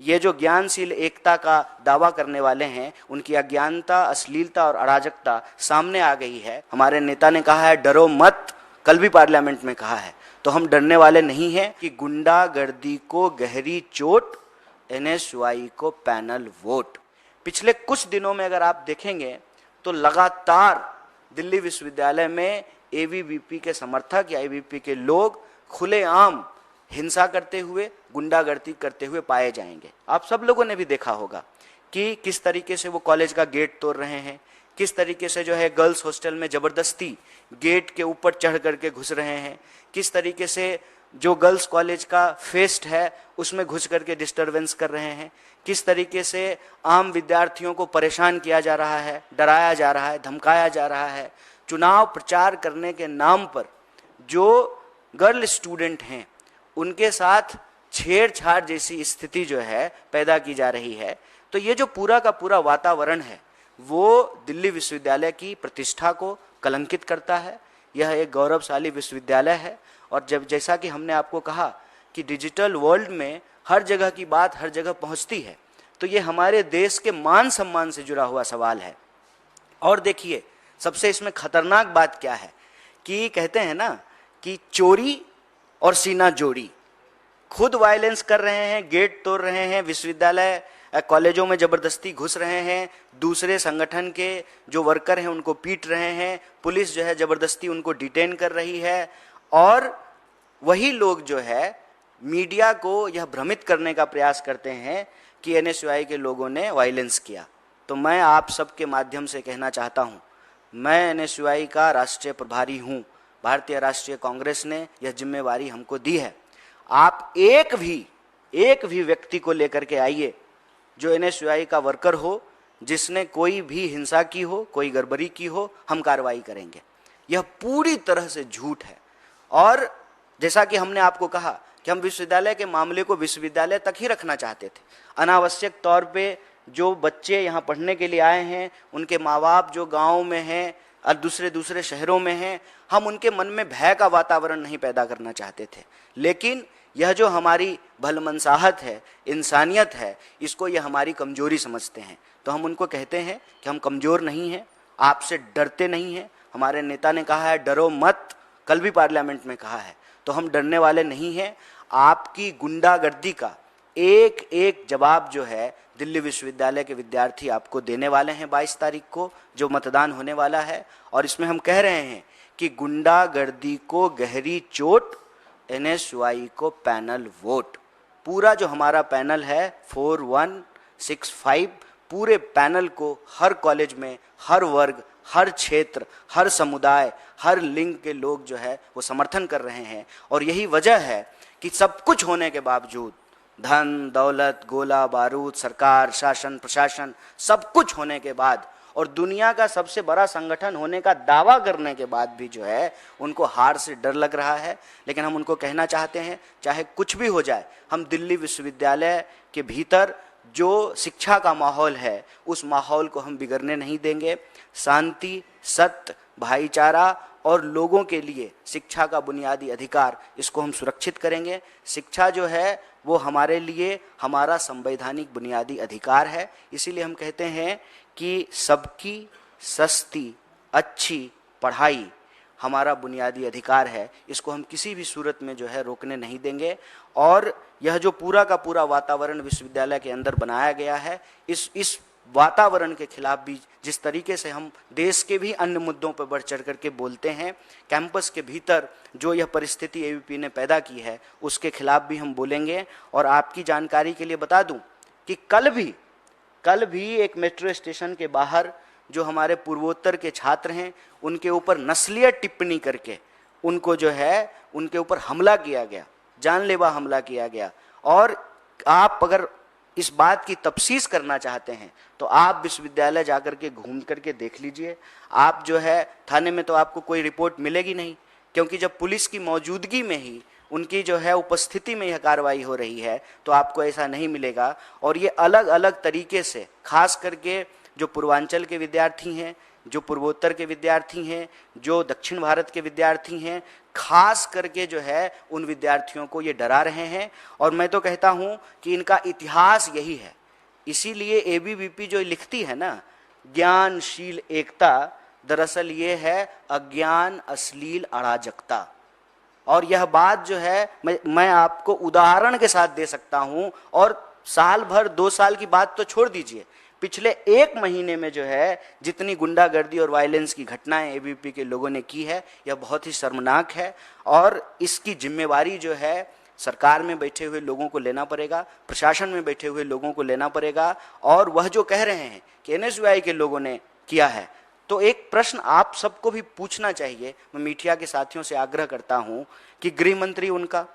ये जो ज्ञानशील एकता का दावा करने वाले हैं, उनकी अज्ञानता, अश्लीलता और अराजकता सामने आ गई है। हमारे नेता ने कहा है डरो मत, कल भी पार्लियामेंट में कहा है, तो हम डरने वाले नहीं हैं कि गुंडागर्दी को गहरी चोट, एनएसयूआई को पैनल वोट। पिछले कुछ दिनों में अगर आप देखेंगे तो लगातार दिल्ली विश्वविद्यालय में एबीवीपी के समर्थक या एबीवीपी के लोग खुलेआम हिंसा करते हुए, गुंडागर्दी करते हुए पाए जाएंगे। आप सब लोगों ने भी देखा होगा कि किस तरीके से वो कॉलेज का गेट तोड़ रहे हैं, किस तरीके से जो है गर्ल्स हॉस्टल में जबरदस्ती गेट के ऊपर चढ़ करके घुस रहे हैं, किस तरीके से जो गर्ल्स कॉलेज का फेस्ट है उसमें घुस करके डिस्टरबेंस कर रहे हैं, किस तरीके से आम विद्यार्थियों को परेशान किया जा रहा है, डराया जा रहा है, धमकाया जा रहा है। चुनाव प्रचार करने के नाम पर जो गर्ल स्टूडेंट हैं उनके साथ छेड़छाड़ जैसी स्थिति जो है पैदा की जा रही है। तो ये जो पूरा का पूरा वातावरण है वो दिल्ली विश्वविद्यालय की प्रतिष्ठा को कलंकित करता है। यह एक गौरवशाली विश्वविद्यालय है और जब जैसा कि हमने आपको कहा कि डिजिटल वर्ल्ड में हर जगह की बात हर जगह पहुंचती है, तो ये हमारे देश के मान सम्मान से जुड़ा हुआ सवाल है। और देखिए सबसे इसमें खतरनाक बात क्या है कि कहते हैं ना कि चोरी और सीना जोड़ी, खुद वायलेंस कर रहे हैं, गेट तोड़ रहे हैं, विश्वविद्यालय कॉलेजों में जबरदस्ती घुस रहे हैं, दूसरे संगठन के जो वर्कर हैं उनको पीट रहे हैं, पुलिस जो है जबरदस्ती उनको डिटेन कर रही है, और वही लोग जो है मीडिया को यह भ्रमित करने का प्रयास करते हैं कि एनएसयूआई के लोगों ने वायलेंस किया। तो मैं आप सबके माध्यम से कहना चाहता हूं, मैं एनएसयूआई का राष्ट्रीय प्रभारी हूं, भारतीय राष्ट्रीय कांग्रेस ने यह जिम्मेवारी हमको दी है। आप एक भी व्यक्ति को लेकर के आइए जो एनएसयूआई का वर्कर हो, जिसने कोई भी हिंसा की हो, कोई गड़बड़ी की हो, हम कार्रवाई करेंगे। यह पूरी तरह से झूठ है। और जैसा कि हमने आपको कहा कि हम विश्वविद्यालय के मामले को विश्वविद्यालय तक ही रखना चाहते थे। अनावश्यक तौर पे जो बच्चे यहाँ पढ़ने के लिए आए हैं, उनके माँ बाप जो गाँव में हैं और दूसरे शहरों में हैं, हम उनके मन में भय का वातावरण नहीं पैदा करना चाहते थे। लेकिन यह जो हमारी भलमनसाहत है, इंसानियत है, इसको यह हमारी कमजोरी समझते हैं। तो हम उनको कहते हैं कि हम कमजोर नहीं हैं, आपसे डरते नहीं हैं। हमारे नेता ने कहा है डरो मत, कल भी पार्लियामेंट में कहा है, तो हम डरने वाले नहीं हैं। आपकी गुंडागर्दी का एक एक जवाब जो है दिल्ली विश्वविद्यालय के विद्यार्थी आपको देने वाले हैं 22 तारीख को जो मतदान होने वाला है। और इसमें हम कह रहे हैं कि गुंडागर्दी को गहरी चोट, एनएसयूआई को पैनल वोट। पूरा जो हमारा पैनल है 4165, पूरे पैनल को हर कॉलेज में, हर वर्ग, हर क्षेत्र, हर समुदाय, हर लिंग के लोग जो है वो समर्थन कर रहे हैं। और यही वजह है कि सब कुछ होने के बावजूद, धन दौलत, गोला बारूद, सरकार, शासन, प्रशासन, सब कुछ होने के बाद और दुनिया का सबसे बड़ा संगठन होने का दावा करने के बाद भी जो है उनको हार से डर लग रहा है। लेकिन हम उनको कहना चाहते हैं चाहे कुछ भी हो जाए, हम दिल्ली विश्वविद्यालय के भीतर जो शिक्षा का माहौल है उस माहौल को हम बिगड़ने नहीं देंगे। शांति, सत्य, भाईचारा और लोगों के लिए शिक्षा का बुनियादी अधिकार, इसको हम सुरक्षित करेंगे। शिक्षा जो है वो हमारे लिए हमारा संवैधानिक बुनियादी अधिकार है। इसीलिए हम कहते हैं कि सबकी सस्ती अच्छी पढ़ाई हमारा बुनियादी अधिकार है, इसको हम किसी भी सूरत में जो है रोकने नहीं देंगे। और यह जो पूरा का पूरा वातावरण विश्वविद्यालय के अंदर बनाया गया है, इस वातावरण के खिलाफ भी जिस तरीके से हम देश के भी अन्य मुद्दों पर बढ़ चढ़ करके बोलते हैं, कैंपस के भीतर जो यह परिस्थिति एबीवीपी ने पैदा की है उसके खिलाफ भी हम बोलेंगे। और आपकी जानकारी के लिए बता दूं कि कल भी एक मेट्रो स्टेशन के बाहर जो हमारे पूर्वोत्तर के छात्र हैं उनके ऊपर नस्लीय टिप्पणी करके उनको जो है उनके ऊपर हमला किया गया, जानलेवा हमला किया गया। और आप अगर इस बात की तफ्सीस करना चाहते हैं तो आप विश्वविद्यालय जाकर के घूम करके देख लीजिए। आप जो है थाने में तो आपको कोई रिपोर्ट मिलेगी नहीं, क्योंकि जब पुलिस की मौजूदगी में ही, उनकी जो है उपस्थिति में यह कार्रवाई हो रही है तो आपको ऐसा नहीं मिलेगा। और ये अलग अलग तरीके से, खास करके जो पूर्वांचल के विद्यार्थी हैं, जो पूर्वोत्तर के विद्यार्थी हैं, जो दक्षिण भारत के विद्यार्थी हैं, खास करके जो है उन विद्यार्थियों को ये डरा रहे हैं। और मैं तो कहता हूं कि इनका इतिहास यही है। इसीलिए एबीवीपी जो लिखती है ना, ज्ञानशील एकता, दरअसल ये है अज्ञान अश्लील अराजकता। और यह बात जो है मैं आपको उदाहरण के साथ दे सकता हूं। और साल भर 2 साल की बात तो छोड़ दीजिए, पिछले 1 महीने में जो है जितनी गुंडागर्दी और वायलेंस की घटनाएं एबीवीपी के लोगों ने की है, यह बहुत ही शर्मनाक है। और इसकी जिम्मेवारी जो है सरकार में बैठे हुए लोगों को लेना पड़ेगा, प्रशासन में बैठे हुए लोगों को लेना पड़ेगा। और वह जो कह रहे हैं कि एनएसयूआई के लोगों ने किया है, तो एक प्रश्न आप सबको भी पूछना चाहिए। मैं मीडिया के साथियों से आग्रह करता हूं कि गृह मंत्री उनका,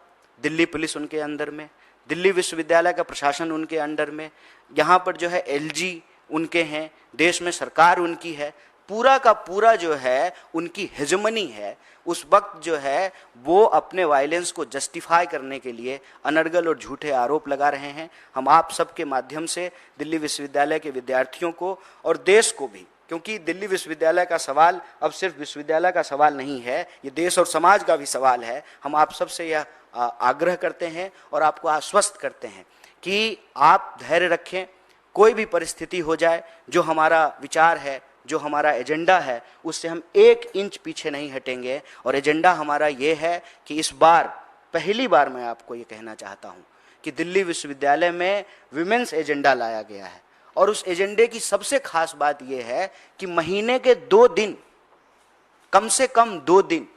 दिल्ली पुलिस उनके अंदर में, दिल्ली विश्वविद्यालय का प्रशासन उनके अंडर में, यहाँ पर जो है एलजी उनके हैं, देश में सरकार उनकी है, पूरा का पूरा जो है उनकी हेजमनी है। उस वक्त जो है वो अपने वायलेंस को जस्टिफाई करने के लिए अनर्गल और झूठे आरोप लगा रहे हैं। हम आप सबके माध्यम से दिल्ली विश्वविद्यालय के विद्यार्थियों को और देश को भी, क्योंकि दिल्ली विश्वविद्यालय का सवाल अब सिर्फ विश्वविद्यालय का सवाल नहीं है, ये देश और समाज का भी सवाल है। हम आप सबसे यह आग्रह करते हैं और आपको आश्वस्त करते हैं कि आप धैर्य रखें। कोई भी परिस्थिति हो जाए, जो हमारा विचार है, जो हमारा एजेंडा है, उससे हम 1 इंच पीछे नहीं हटेंगे। और एजेंडा हमारा ये है कि इस बार पहली बार मैं आपको ये कहना चाहता हूँ कि दिल्ली विश्वविद्यालय में विमेंस एजेंडा लाया गया है। और उस एजेंडे की सबसे खास बात यह है कि महीने के 2 दिन, कम से कम 2 दिन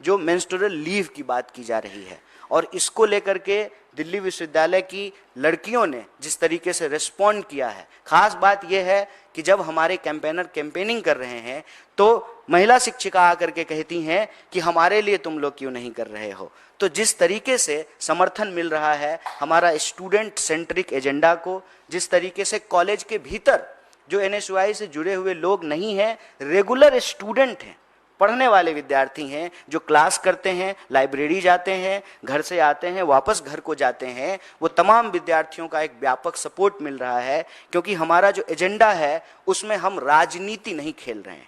जो मेंस्ट्रुअल लीव की बात की जा रही है, और इसको लेकर के दिल्ली विश्वविद्यालय की लड़कियों ने जिस तरीके से रिस्पॉन्ड किया है। खास बात यह है कि जब हमारे कैंपेनर कैंपेनिंग कर रहे हैं तो महिला शिक्षिका आकर के कहती हैं कि हमारे लिए तुम लोग क्यों नहीं कर रहे हो। तो जिस तरीके से समर्थन मिल रहा है हमारा स्टूडेंट सेंट्रिक एजेंडा को, जिस तरीके से कॉलेज के भीतर जो एनएसयूआई से जुड़े हुए लोग नहीं हैं, रेगुलर स्टूडेंट हैं, पढ़ने वाले विद्यार्थी हैं, जो क्लास करते हैं, लाइब्रेरी जाते हैं, घर से आते हैं, वापस घर को जाते हैं, वो तमाम विद्यार्थियों का एक व्यापक सपोर्ट मिल रहा है। क्योंकि हमारा जो एजेंडा है उसमें हम राजनीति नहीं खेल रहे हैं।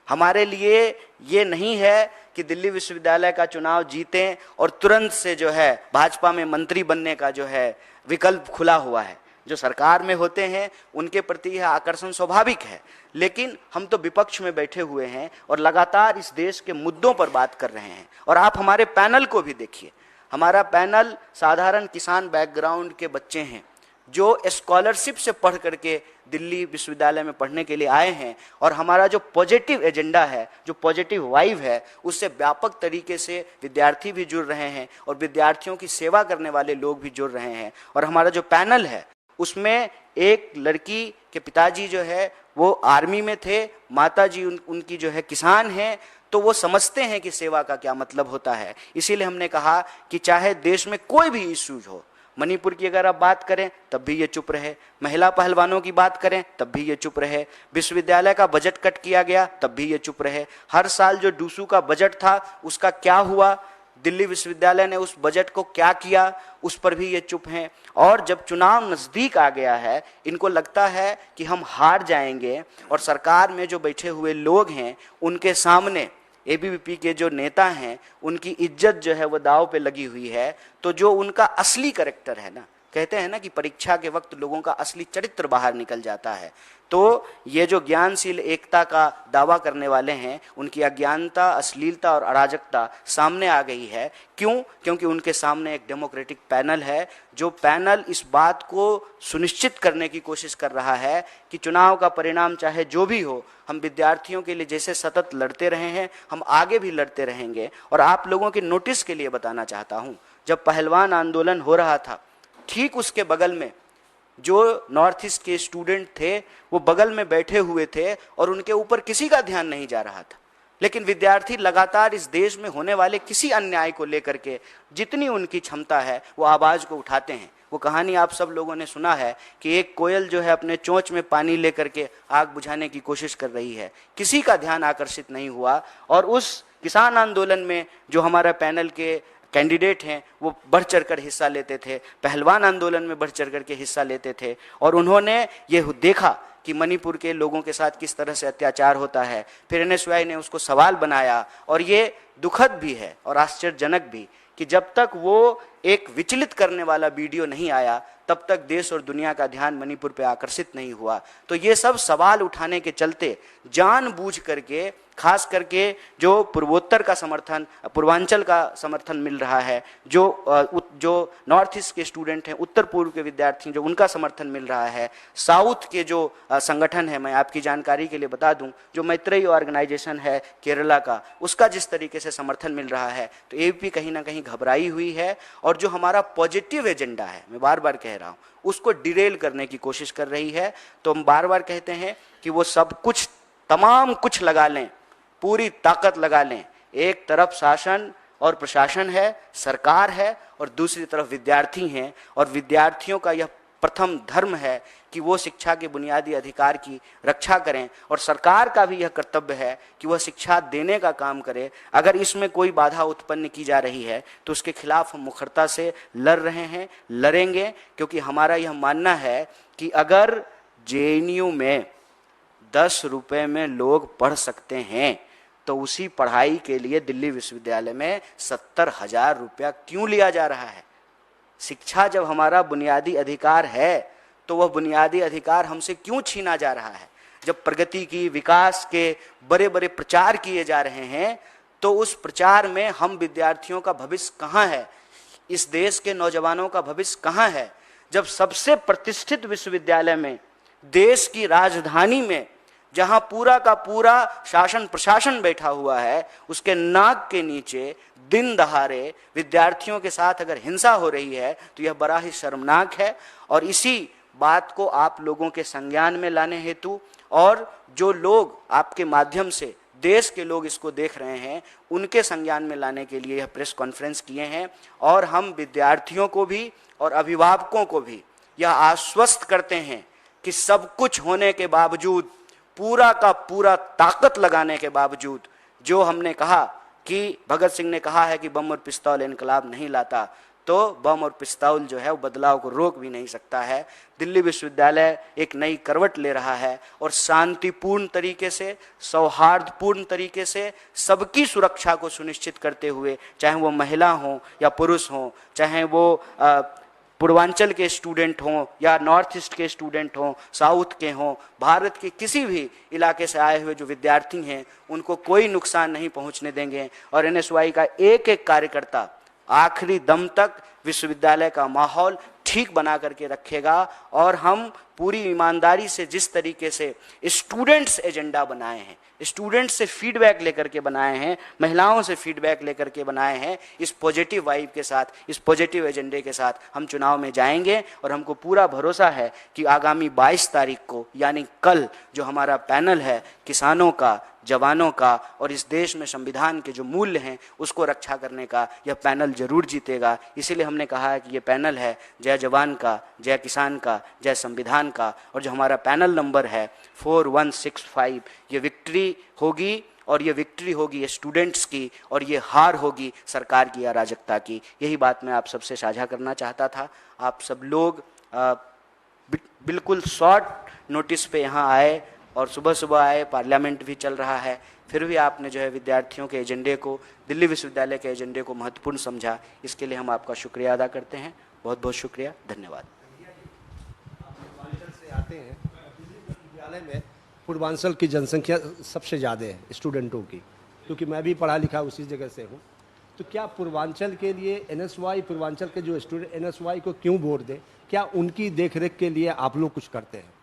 हमारे लिए ये नहीं है कि दिल्ली विश्वविद्यालय का चुनाव जीतें और तुरंत से जो है भाजपा में मंत्री बनने का जो है विकल्प खुला हुआ है। जो सरकार में होते हैं उनके प्रति यह आकर्षण स्वाभाविक है, लेकिन हम तो विपक्ष में बैठे हुए हैं और लगातार इस देश के मुद्दों पर बात कर रहे हैं। और आप हमारे पैनल को भी देखिए, हमारा पैनल साधारण किसान बैकग्राउंड के बच्चे हैं जो स्कॉलरशिप से पढ़ करके दिल्ली विश्वविद्यालय में पढ़ने के लिए आए हैं। और हमारा जो पॉजिटिव एजेंडा है, जो पॉजिटिव वाइब है, उससे व्यापक तरीके से विद्यार्थी भी जुड़ रहे हैं और विद्यार्थियों की सेवा करने वाले लोग भी जुड़ रहे हैं। और हमारा जो पैनल है उसमें एक लड़की के पिताजी जो है वो आर्मी में थे, माताजी उनकी जो है किसान हैं, तो वो समझते हैं कि सेवा का क्या मतलब होता है। इसीलिए हमने कहा कि चाहे देश में कोई भी इश्यूज हो, मणिपुर की अगर आप बात करें तब भी ये चुप रहे, महिला पहलवानों की बात करें तब भी ये चुप रहे, विश्वविद्यालय का बजट कट किया गया तब भी ये चुप रहे, हर साल जो डूसू का बजट था उसका क्या हुआ, दिल्ली विश्वविद्यालय ने उस बजट को क्या किया, उस पर भी ये चुप हैं। और जब चुनाव नजदीक आ गया है, इनको लगता है कि हम हार जाएंगे और सरकार में जो बैठे हुए लोग हैं उनके सामने एबीवीपी के जो नेता हैं उनकी इज्जत जो है वो दांव पे लगी हुई है। तो जो उनका असली कैरेक्टर है ना, कहते हैं ना कि परीक्षा के वक्त लोगों का असली चरित्र बाहर निकल जाता है, तो ये जो ज्ञानशील एकता का दावा करने वाले हैं उनकी अज्ञानता, अश्लीलता और अराजकता सामने आ गई है। क्यों? क्योंकि उनके सामने एक डेमोक्रेटिक पैनल है, जो पैनल इस बात को सुनिश्चित करने की कोशिश कर रहा है कि चुनाव का परिणाम चाहे जो भी हो, हम विद्यार्थियों के लिए जैसे सतत लड़ते रहे हैं हम आगे भी लड़ते रहेंगे। और आप लोगों के नोटिस के लिए बताना चाहता हूं, जब पहलवान आंदोलन हो रहा था ठीक उसके बगल में जो नॉर्थ ईस्ट के स्टूडेंट थे वो बगल में बैठे हुए थे और उनके ऊपर किसी का ध्यान नहीं जा रहा था। लेकिन विद्यार्थी लगातार इस देश में होने वाले किसी अन्याय को लेकर के जितनी उनकी क्षमता है वो आवाज को उठाते हैं। वो कहानी आप सब लोगों ने सुना है कि एक कोयल जो है अपने चोंच में पानी लेकर के आग बुझाने की कोशिश कर रही है, किसी का ध्यान आकर्षित नहीं हुआ। और उस किसान आंदोलन में जो हमारा पैनल के कैंडिडेट हैं वो बढ़ चढ़कर हिस्सा लेते थे, पहलवान आंदोलन में बढ़ चढ़कर के हिस्सा लेते थे, और उन्होंने ये देखा कि मणिपुर के लोगों के साथ किस तरह से अत्याचार होता है। फिर एनएसयूआई ने उसको सवाल बनाया, और ये दुखद भी है और आश्चर्यजनक भी कि जब तक वो एक विचलित करने वाला वीडियो नहीं आया तब तक देश और दुनिया का ध्यान मणिपुर पे आकर्षित नहीं हुआ। तो ये सब सवाल उठाने के चलते जानबूझ करके, खास करके जो पूर्वोत्तर का समर्थन, पूर्वांचल का समर्थन मिल रहा है, जो नॉर्थ ईस्ट के स्टूडेंट हैं, उत्तर पूर्व के विद्यार्थी जो उनका समर्थन मिल रहा है, साउथ के जो संगठन है, मैं आपकी जानकारी के लिए बता दूं, जो मैत्रेयी ऑर्गेनाइजेशन है केरला का, उसका जिस तरीके से समर्थन मिल रहा है, तो एबीपी कहीं ना कहीं घबराई हुई है और जो हमारा पॉजिटिव एजेंडा है, मैं बार बार कह रहा हूं, उसको डिरेल करने की कोशिश कर रही है। तो हम बार बार कहते हैं कि वो सब कुछ, तमाम कुछ लगा लें, पूरी ताकत लगा लें। एक तरफ शासन और प्रशासन है, सरकार है, और दूसरी तरफ विद्यार्थी हैं, और विद्यार्थियों का यह प्रथम धर्म है कि वो शिक्षा के बुनियादी अधिकार की रक्षा करें, और सरकार का भी यह कर्तव्य है कि वह शिक्षा देने का काम करे। अगर इसमें कोई बाधा उत्पन्न की जा रही है तो उसके खिलाफ हम मुखरता से लड़ रहे हैं, लड़ेंगे, क्योंकि हमारा यह मानना है कि अगर जेएनयू में 10 रुपए में लोग पढ़ सकते हैं तो उसी पढ़ाई के लिए दिल्ली विश्वविद्यालय में 70,000 रुपया क्यों लिया जा रहा है? शिक्षा जब हमारा बुनियादी अधिकार है तो वह बुनियादी अधिकार हमसे क्यों छीना जा रहा है? जब प्रगति की, विकास के बड़े बड़े प्रचार किए जा रहे हैं तो उस प्रचार में हम विद्यार्थियों का भविष्य कहाँ है? इस देश के नौजवानों का भविष्य कहाँ है? जब सबसे प्रतिष्ठित विश्वविद्यालय में, देश की राजधानी में, जहां पूरा का पूरा शासन प्रशासन बैठा हुआ है, उसके नाक के नीचे दिन दहाड़े विद्यार्थियों के साथ अगर हिंसा हो रही है तो यह बड़ा ही शर्मनाक है। और इसी बात को आप लोगों के संज्ञान में लाने हेतु, और जो लोग आपके माध्यम से, देश के लोग इसको देख रहे हैं, उनके संज्ञान में लाने के लिए यह प्रेस कॉन्फ्रेंस किए हैं। और हम विद्यार्थियों को भी और अभिभावकों को भी यह आश्वस्त करते हैं कि सब कुछ होने के बावजूद, पूरा का पूरा ताकत लगाने के बावजूद, जो हमने कहा कि भगत सिंह ने कहा है कि बम और पिस्तौल इनकलाब नहीं लाता, तो बम और पिस्तौल जो है वो बदलाव को रोक भी नहीं सकता है। दिल्ली विश्वविद्यालय एक नई करवट ले रहा है और शांतिपूर्ण तरीके से, सौहार्दपूर्ण तरीके से सबकी सुरक्षा को सुनिश्चित करते हुए, चाहे वो महिला हो या पुरुष हो, चाहे वो पूर्वांचल के स्टूडेंट हों या नॉर्थ ईस्ट के स्टूडेंट हों, साउथ के हों, भारत के किसी भी इलाके से आए हुए जो विद्यार्थी हैं, उनको कोई नुकसान नहीं पहुंचने देंगे। और एनएसयूआई का एक एक कार्यकर्ता आखिरी दम तक विश्वविद्यालय का माहौल ठीक बना करके रखेगा। और हम पूरी ईमानदारी से जिस तरीके से स्टूडेंट्स एजेंडा बनाए हैं, स्टूडेंट्स से फीडबैक लेकर के बनाए हैं, महिलाओं से फीडबैक लेकर के बनाए हैं, इस पॉजिटिव वाइब के साथ, इस पॉजिटिव एजेंडे के साथ हम चुनाव में जाएंगे। और हमको पूरा भरोसा है कि आगामी 22 तारीख को, यानी कल, जो हमारा पैनल है किसानों का, जवानों का और इस देश में संविधान के जो मूल्य हैं उसको रक्षा करने का, यह पैनल जरूर जीतेगा। इसीलिए हमने कहा है कि ये पैनल है जय जवान का, जय किसान का, जय संविधान का। और जो हमारा पैनल नंबर है 4165, ये विक्ट्री होगी, और ये विक्ट्री होगी ये स्टूडेंट्स की, और ये हार होगी सरकार की अराजकता की। यही बात मैं आप सबसे साझा करना चाहता था। आप सब लोग बिल्कुल शॉर्ट नोटिस पे यहाँ आए और सुबह सुबह आए, पार्लियामेंट भी चल रहा है, फिर भी आपने जो है विद्यार्थियों के एजेंडे को, दिल्ली विश्वविद्यालय के एजेंडे को महत्वपूर्ण समझा। इसके लिए हम आपका शुक्रिया अदा करते हैं। बहुत बहुत शुक्रिया, धन्यवाद। पूर्वांचल से आते हैं, विश्वविद्यालय में पूर्वांचल की जनसंख्या सबसे ज़्यादा है स्टूडेंटों की, क्योंकि मैं भी पढ़ा लिखा उसी जगह से हूँ। तो क्या पूर्वांचल के लिए एनएसयूआई, पूर्वांचल के जो स्टूडेंट एनएसयूआई को क्यों वोट दें? क्या उनकी देखरेख के लिए आप लोग कुछ करते हैं?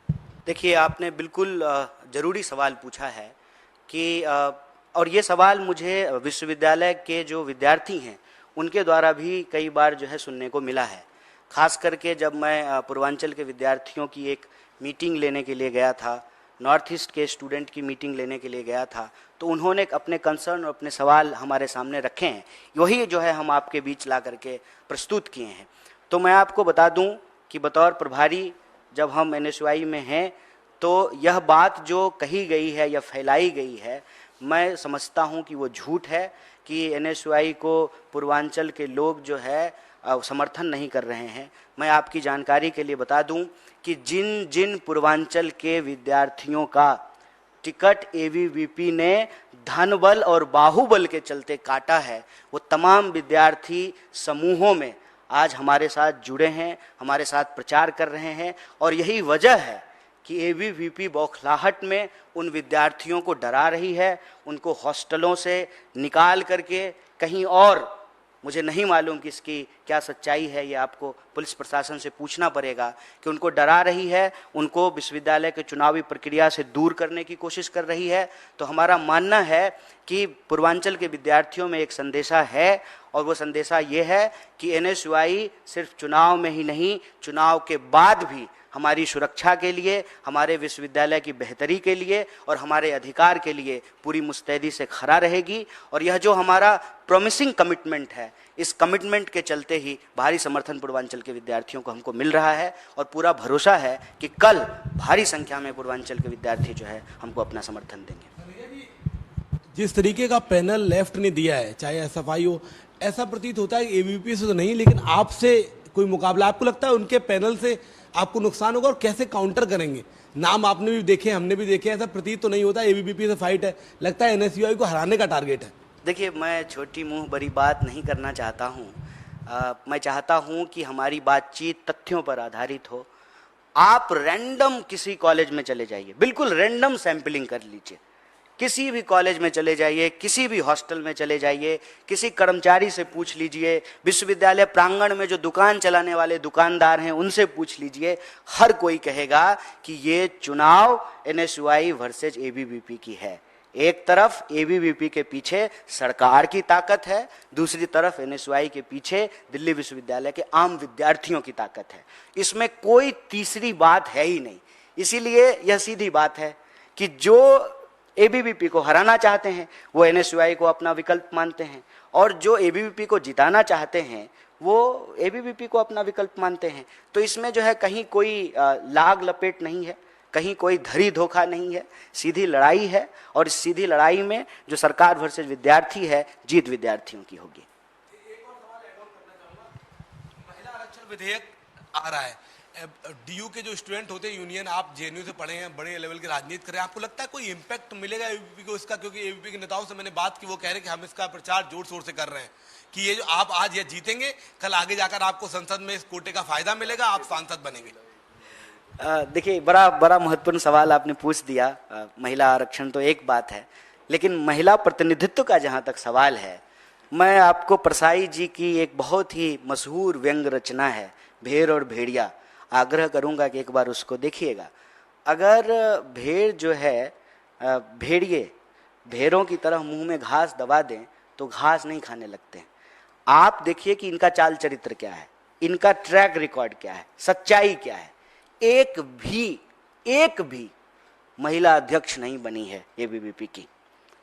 देखिए, आपने बिल्कुल ज़रूरी सवाल पूछा है कि और ये सवाल मुझे विश्वविद्यालय के जो विद्यार्थी हैं उनके द्वारा भी कई बार जो है सुनने को मिला है। खास करके जब मैं पूर्वांचल के विद्यार्थियों की एक मीटिंग लेने के लिए गया था, नॉर्थ ईस्ट के स्टूडेंट की मीटिंग लेने के लिए गया था, तो उन्होंने अपने कंसर्न और अपने सवाल हमारे सामने रखे हैं। वही जो है हम आपके बीच ला करके प्रस्तुत किए हैं। तो मैं आपको बता दूं कि बतौर प्रभारी जब हम एनएसयूआई में हैं तो यह बात जो कही गई है या फैलाई गई है, मैं समझता हूं कि वो झूठ है, कि एनएसयूआई को पूर्वांचल के लोग जो है समर्थन नहीं कर रहे हैं। मैं आपकी जानकारी के लिए बता दूं कि जिन जिन पूर्वांचल के विद्यार्थियों का टिकट एबीवीपी ने धनबल और बाहुबल के चलते काटा है, वो तमाम विद्यार्थी समूहों में आज हमारे साथ जुड़े हैं, हमारे साथ प्रचार कर रहे हैं। और यही वजह है कि एबीवीपी बौखलाहट में उन विद्यार्थियों को डरा रही है, उनको हॉस्टलों से निकाल करके कहीं और, मुझे नहीं मालूम कि इसकी क्या सच्चाई है, ये आपको पुलिस प्रशासन से पूछना पड़ेगा, कि उनको डरा रही है, उनको विश्वविद्यालय के चुनावी प्रक्रिया से दूर करने की कोशिश कर रही है। तो हमारा मानना है कि पूर्वांचल के विद्यार्थियों में एक संदेशा है, और वो संदेशा ये है कि एनएसयूआई सिर्फ चुनाव में ही नहीं, चुनाव के बाद भी हमारी सुरक्षा के लिए, हमारे विश्वविद्यालय की बेहतरी के लिए और हमारे अधिकार के लिए पूरी मुस्तैदी से खड़ा रहेगी। और यह जो हमारा प्रॉमिसिंग कमिटमेंट है, इस कमिटमेंट के चलते ही भारी समर्थन पूर्वांचल के विद्यार्थियों को हमको मिल रहा है, और पूरा भरोसा है कि कल भारी संख्या में पूर्वांचल के विद्यार्थी जो है हमको अपना समर्थन देंगे। जिस तरीके का पैनल लेफ्ट ने दिया है, चाहे एसएफआई हो, ऐसा प्रतीत होता है एबीवीपी से तो नहीं, लेकिन आपसे कोई मुकाबला, आपको लगता है उनके पैनल से आपको नुकसान होगा, और कैसे काउंटर करेंगे? नाम आपने भी देखे, हमने भी देखे, ऐसा प्रतीत तो नहीं होता एबीवीपी से फाइट है, लगता है एनएसयूआई को हराने का टारगेट है। देखिए, मैं छोटी मुंह बड़ी बात नहीं करना चाहता हूँ। मैं चाहता हूँ कि हमारी बातचीत तथ्यों पर आधारित हो। आप रैंडम किसी कॉलेज में चले जाइए, बिल्कुल रैंडम सैंपलिंग कर लीजिए, किसी भी कॉलेज में चले जाइए, किसी भी हॉस्टल में चले जाइए, किसी कर्मचारी से पूछ लीजिए, विश्वविद्यालय प्रांगण में जो दुकान चलाने वाले दुकानदार हैं उनसे पूछ लीजिए, हर कोई कहेगा कि ये चुनाव एनएसयूआई वर्सेज एबीवीपी की है। एक तरफ एबीवीपी के पीछे सरकार की ताकत है, दूसरी तरफ एनएसयूआई के पीछे दिल्ली विश्वविद्यालय के आम विद्यार्थियों की ताकत है। इसमें कोई तीसरी बात है ही नहीं। इसीलिए यह सीधी बात है कि जो एबीवीपी को हराना चाहते हैं वो एनएसयूआई को अपना विकल्प मानते हैं, और जो एबीवीपी को जिताना चाहते हैं वो एबीवीपी को अपना विकल्प मानते हैं। तो इसमें जो है कहीं कोई लाग लपेट नहीं है, कहीं कोई धरी धोखा नहीं है, सीधी लड़ाई है। और इस सीधी लड़ाई में जो सरकार वर्सेज विद्यार्थी है, जीत विद्यार्थियों की होगी। एक और सवाल ऐड ऑन करना चाहूंगा, महिला आरक्षण विधेयक आ रहा है, डीयू के जो स्टूडेंट होते हैं यूनियन, आप जेएनयू से पढ़े हैं, बड़े लेवल की राजनीति कर रहे हैं, आपको लगता है कोई इम्पैक्ट मिलेगा एबीवीपी को इसका? क्योंकि एबीवीपी के नेताओं से मैंने बात की, वो कह रहे हैं कि हम इसका प्रचार जोर शोर से कर रहे हैं कि ये जो आप आज ये जीतेंगे, कल आगे जाकर आपको संसद में इस कोटे का फायदा मिलेगा, आप सांसद बनेंगे। देखिए, बड़ा महत्वपूर्ण सवाल आपने पूछ दिया। महिला आरक्षण तो एक बात है, लेकिन महिला प्रतिनिधित्व का जहाँ तक सवाल है, मैं आपको परसाई जी की एक बहुत ही मशहूर व्यंग रचना है भेड़ और भेड़िया, आग्रह करूंगा कि एक बार उसको देखिएगा। अगर भेड़ जो है, भेड़िए भेड़ों की तरह मुंह में घास दबा दें तो घास नहीं खाने लगते। आप देखिए कि इनका चाल चरित्र क्या है, इनका ट्रैक रिकॉर्ड क्या है, सच्चाई क्या है। एक भी महिला अध्यक्ष नहीं बनी है एबीवीपी की,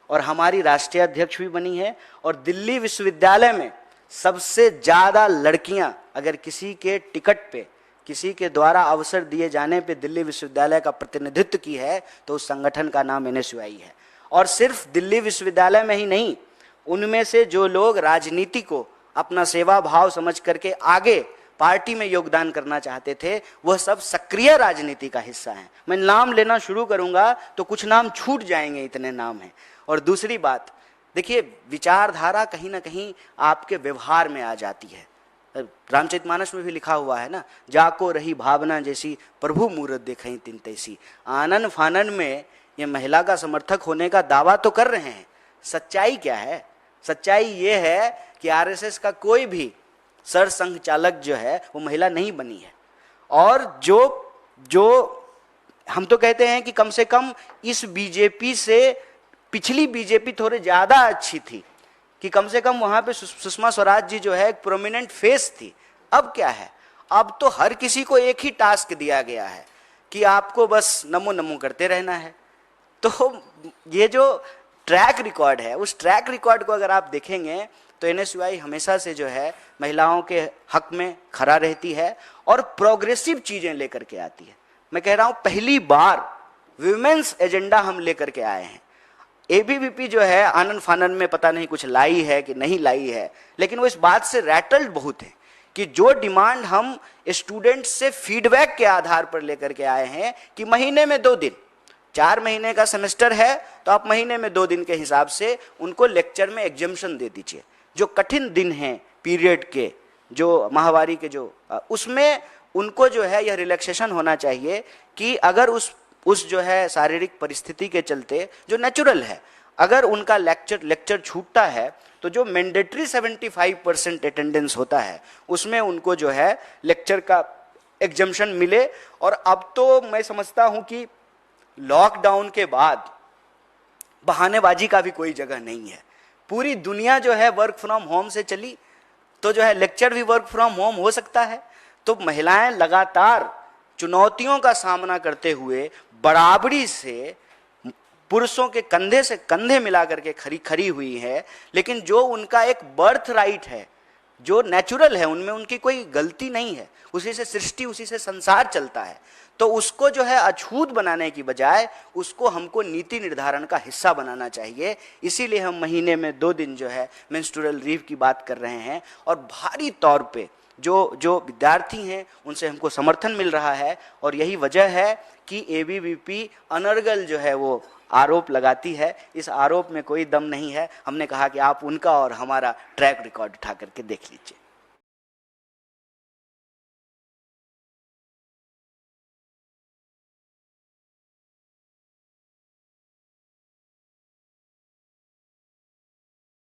और हमारी राष्ट्रीय अध्यक्ष भी बनी है। और दिल्ली विश्वविद्यालय में सबसे ज्यादा लड़कियां अगर किसी के टिकट पे, किसी के द्वारा अवसर दिए जाने पे दिल्ली विश्वविद्यालय का प्रतिनिधित्व की है तो उस संगठन का नाम एनएसयूआई है। और सिर्फ दिल्ली विश्वविद्यालय में ही नहीं, उनमें से जो लोग राजनीति को अपना सेवा भाव समझ करके आगे पार्टी में योगदान करना चाहते थे, वह सब सक्रिय राजनीति का हिस्सा हैं। मैं नाम लेना शुरू करूंगा तो कुछ नाम छूट जाएंगे, इतने नाम हैं। और दूसरी बात, देखिए, विचारधारा कहीं ना कहीं आपके व्यवहार में आ जाती है। रामचरितमानस में भी लिखा हुआ है ना, जाको रही भावना जैसी प्रभु मूरत देखई तिन तैसी। आनन फानन में ये महिला का समर्थक होने का दावा तो कर रहे हैं, सच्चाई क्या है? सच्चाई ये है कि आरएसएस का कोई भी सरसंघ चालक जो है वो महिला नहीं बनी है। और जो हम तो कहते हैं कि कम से कम इस बीजेपी से पिछली बीजेपी थोड़ी ज्यादा अच्छी थी, कि कम से कम वहां पे सुषमा स्वराज जी जो है एक प्रोमिनेंट फेस थी। अब क्या है, अब तो हर किसी को एक ही टास्क दिया गया है कि आपको बस नमो नमो करते रहना है। तो ये जो ट्रैक रिकॉर्ड है, उस ट्रैक रिकॉर्ड को अगर आप देखेंगे तो एनएसयूआई हमेशा से जो है महिलाओं के हक में खड़ा रहती है और प्रोग्रेसिव चीजें लेकर के आती है। मैं कह रहा हूं, पहली बार विमेंस एजेंडा हम लेकर के आए हैं। एबीवीपी जो है आनन फानन में पता नहीं कुछ लाई है कि नहीं लाई है, लेकिन वो इस बात से रैटल्ड बहुत है कि जो डिमांड हम स्टूडेंट से फीडबैक के आधार पर लेकर के आए हैं कि महीने में 2 दिन, 4 महीने का सेमेस्टर है तो आप महीने में 2 दिन के हिसाब से उनको लेक्चर में एग्जम्पशन दे दीजिए। जो कठिन दिन हैं पीरियड के, जो माहवारी के, जो उसमें उनको जो है यह रिलैक्सेशन होना चाहिए कि अगर उस जो है शारीरिक परिस्थिति के चलते जो नेचुरल है, अगर उनका लेक्चर छूटता है तो जो मैंडेटरी 75% अटेंडेंस होता है उसमें उनको जो है लेक्चर का एग्जम्पशन मिले। और अब तो मैं समझता हूं कि लॉकडाउन के बाद बहानेबाजी का भी कोई जगह नहीं है। पूरी दुनिया जो है वर्क फ्रॉम होम से चली, तो जो है लेक्चर भी वर्क फ्रॉम होम हो सकता है। तो महिलाएं लगातार चुनौतियों का सामना करते हुए बराबरी से पुरुषों के कंधे से कंधे मिला करके खड़ी हुई है, लेकिन जो उनका एक बर्थ राइट है, जो नेचुरल है, उनमें उनकी कोई गलती नहीं है, उसी से सृष्टि, उसी से संसार चलता है। तो उसको जो है अछूत बनाने की बजाय उसको हमको नीति निर्धारण का हिस्सा बनाना चाहिए। इसीलिए हम महीने में 2 दिन जो है मेंस्ट्रुअल लीव की बात कर रहे हैं। और भारी तौर पे जो विद्यार्थी हैं उनसे हमको समर्थन मिल रहा है, और यही वजह है कि एबीवीपी अनर्गल जो है वो आरोप लगाती है। इस आरोप में कोई दम नहीं है। हमने कहा कि आप उनका और हमारा ट्रैक रिकॉर्ड उठा करके देख लीजिए।